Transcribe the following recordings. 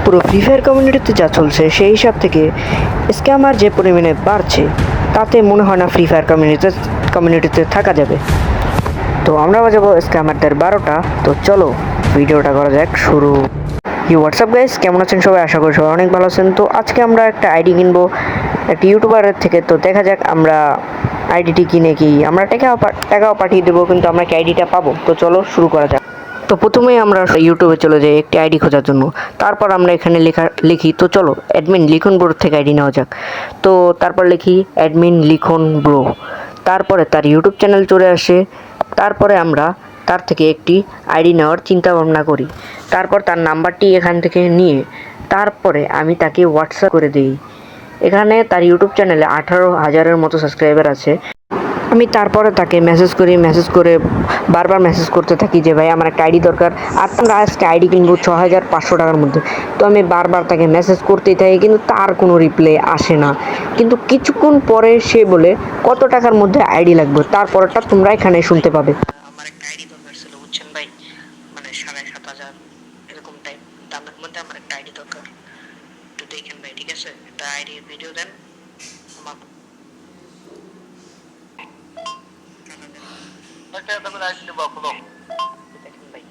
পুরো free fire কমিউনিটিতে যা চলছে সেই হিসাব থেকে স্ক্যামার যে পরিমাণে বাড়ছে তাতে মনে হয় না ফ্রি ফায়ার কমিউনিটিতে থাকা যাবে। তো আমরা বাজাবো স্ক্যামারদের 12টা। তো চলো ভিডিওটা করা যাক শুরু। হোয়াটসঅ্যাপ গাইস, কেমন আছেন সবাই? আশা করি সবাই অনেক ভালো আছেন। তো আজকে আমরা একটা আইডি কিনবো একটা ইউটিউবারের থেকে। তো দেখা যাক আমরা আইডিটি কিনে কি আমরা টাকাও পাঠিয়ে দেবো, কিন্তু আমরা কি আইডিটা পাবো? তো চলো শুরু করা যাক। তো প্রথমেই আমরা ইউটিউবে চলে যাই একটি আইডি খোঁজার জন্য। তারপর আমরা এখানে লিখি। তো চলো অ্যাডমিন লিখন ব্রো থেকে আইডি নেওয়া যাক। তো তারপর লিখি অ্যাডমিন লিখন ব্রো। তারপরে তার ইউটিউব চ্যানেল চলে আসে। তারপরে আমরা তার থেকে একটি আইডি নেওয়ার চিন্তা ভাবনা করি। তারপর তার নাম্বারটি এখান থেকে নিয়ে তারপরে আমি তাকে হোয়াটসঅ্যাপ করে দিই। এখানে তার ইউটিউব চ্যানেলে 18,000-এর মতো সাবস্ক্রাইবার আছে। আমি তারপরে তাকে মেসেজ করে বারবার মেসেজ করতে থাকি যে ভাই আমার একটা আইডি দরকার, আর আমরা আজকে আইডি কিনবো 6,500 টাকার মধ্যে। তো আমি বারবার তাকে মেসেজ করতেই থাকি, কিন্তু তার কোনো রিপ্লাই আসে না। কিন্তু কিছুক্ষণ পরে সে বলে কত টাকার মধ্যে আইডি লাগবে, তারপরটা তোমরা এখানে শুনতে পাবে। আমার একটা আইডি দরকার ছিল, বুঝছেন ভাই, মানে 7,500 এরকম টাইপ দামের মধ্যে আমার একটা আইডি দরকার। একটু দেখেন ভাই, ঠিক আছে? একটা আইডির ভিডিও দেন আমার। দেখেন ভাই,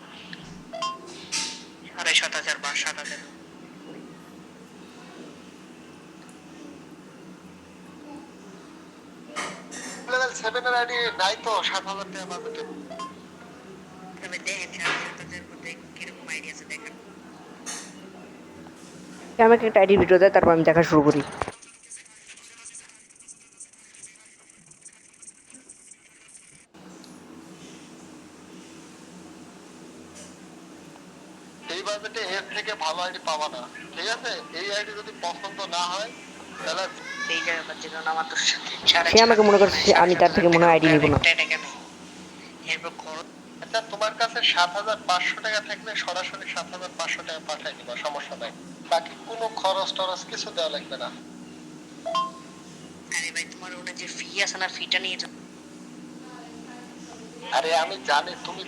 7,500 বা 7,000। লেভেল 7 এর আইডি নাই তো 7,000 টাকা বাজেটে। তবে দেখেন 7,500 মধ্যে কিরকম আইডি আছে দেখেন। আমাকে একটা আইডির ভিডিও দেয়, তারপর আমি দেখা শুরু করি। এই বাজেটে এর থেকে ভালো আইডি পাবা না, ঠিক আছে? এই আইডি যদি পছন্দ না হয় তাহলে এই জায়গা পাচ্ছিল না আমার তো সে আমাকে মনে করছে আমি তার থেকে মনে হয় আইডি নিব না। এরপর খরচ। আচ্ছা, তোমার কাছে 7,500 টাকা থাকলে সরাসরি 7,500 টাকা পাঠাই দিবা, সমস্যা নাই। বাকি কোনো খরচ টরচ কিছু দেওয়া লাগবে না। আরে ভাই, তোমার ওখানে যে ফি আছে না, ফিটা নিয়ে যাও। আরে আমি জানি তুমি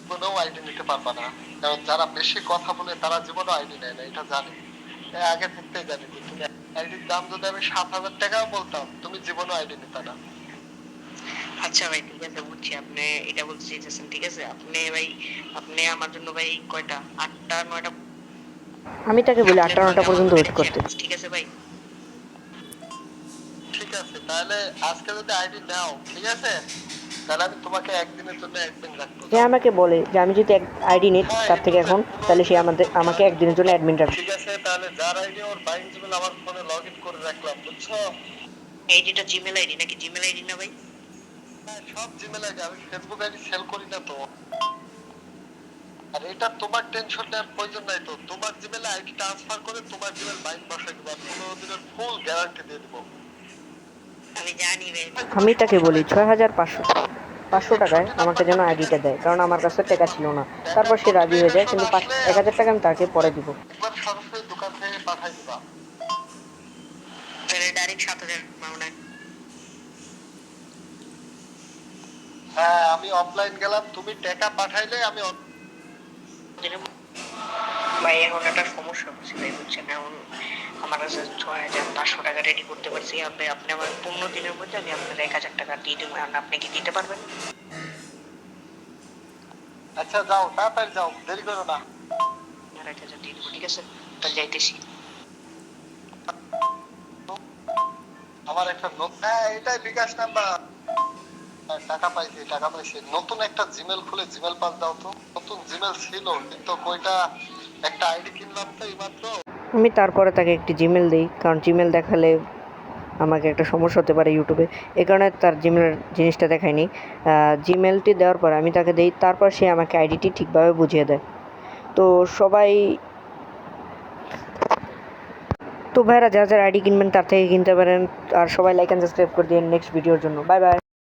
জীবনেও আইডি নিতে পারবা না, কারণ যারা বেশি কথা বলে তারা জীবনেও আইডি নেয় না, এটা জানি। আগে থাকতেই জানি যে তুমি আইডির দাম যদি আমি 7,000 টাকাও বলতাম তুমি জীবনেও আইডি নিতে না। আচ্ছা ভাই, ঠিক আছে, বুঝছি আপনি এটা বলতে চাইতেছেন। ঠিক আছে, আপনি আমার জন্য ভাই কয়টা 8টা 9টা আমি তাকে বলি 8টা-9টা পর্যন্ত ওয়েট করতে। ঠিক আছে ভাই। ঠিক আছে, তাহলে আজকে যদি আইডি নাও, ঠিক আছে, তাহলে আমি তোমাকে একদিনের জন্য অ্যাডমিন রাখবো। সে আমাকে বলে যে আমি যদি আইডি নিই তার থেকে এখন, তাহলে সে আমাকে একদিনের জন্য অ্যাডমিন রাখবে। ঠিক আছে, তাহলে যার আইডি ওর বাইন জিমেল আমার ফোনে লগ ইন করে রাখলাম, বুঝছো? এইটা জিমেল আইডি নাকি জিমেল আইডি না ভাই? হ্যাঁ, সব জিমেল আইডি, আমি ফেসবুক আইডি সেল করি না তো। আর এটা তোমার টেনশন নেওয়ার প্রয়োজন নাই তো, তোমার জিমেলে আইডি ট্রান্সফার করে তোমার জিমেল বাইন বসাই দেবো, 15 দিনের ফুল গ্যারান্টি দিয়ে দেবো। আমি জানি ভাই। আমি তাকে বলি 6,500 টাকায় আমাকে যেন আইডিটা দেয়, কারণ আমার কাছে টাকা ছিল না। তারপর সে রাজি হয়ে যায়, কিন্তু 1,000 টাকা আমি তাকে পরে দিব। একবার সরাসরি দোকান থেকে পাঠাই দিবা। তাহলে ডাইরেক্ট 7,000 মানে। হ্যাঁ, আমি অফলাইন গেলাম, তুমি টাকা পাঠাইলে আমি ভাই এখন একটা সমস্যা হচ্ছে ভাই, বুঝছেন? এখন আমার কাছে 6,500 টাকা রেডি করতে পারছি। আপনি আমার 15 দিনের মধ্যে আমি আপনার 1,000 টাকা দিয়ে দেবো। আপনি কি দিতে পারবেন? আচ্ছা যাও, তাড়াতাড়ি যাও, দেরি করো না। 1,000 দিয়ে দেবো, ঠিক আছে? তাহলে যাইতেছি। আমার একটা হ্যাঁ, এটাই বিকাশ নাম্বার। টাকা পাইছি। নতুন একটা জিমেল খুলে জিমেল পাস দাও তো। নতুন জিমেল ছিল কিন্তু কয়টা একটা আইডি কিনলাম তো এইমাত্র। আমি তারপরে তাকে একটি জিমেল দিই, কারণ জিমেল দেখালে আমাকে একটা সমস্যা হতে পারে ইউটিউবে। এই কারণে তার জিমেলের জিনিসটা দেখায়নি। জিমেলটি দেওয়ার পর আমি তাকে দিই, তারপর সে আমাকে আইডিটি ঠিকভাবে বুঝিয়ে দেয়। তো সবাই তো ভাইরা যারা যারা আইডি কিনবেন তার থেকে কিনতে পারেন। আর সবাই লাইক অ্যান্ড সাবস্ক্রাইব করে দিন নেক্সট ভিডিওর জন্য। Bye bye.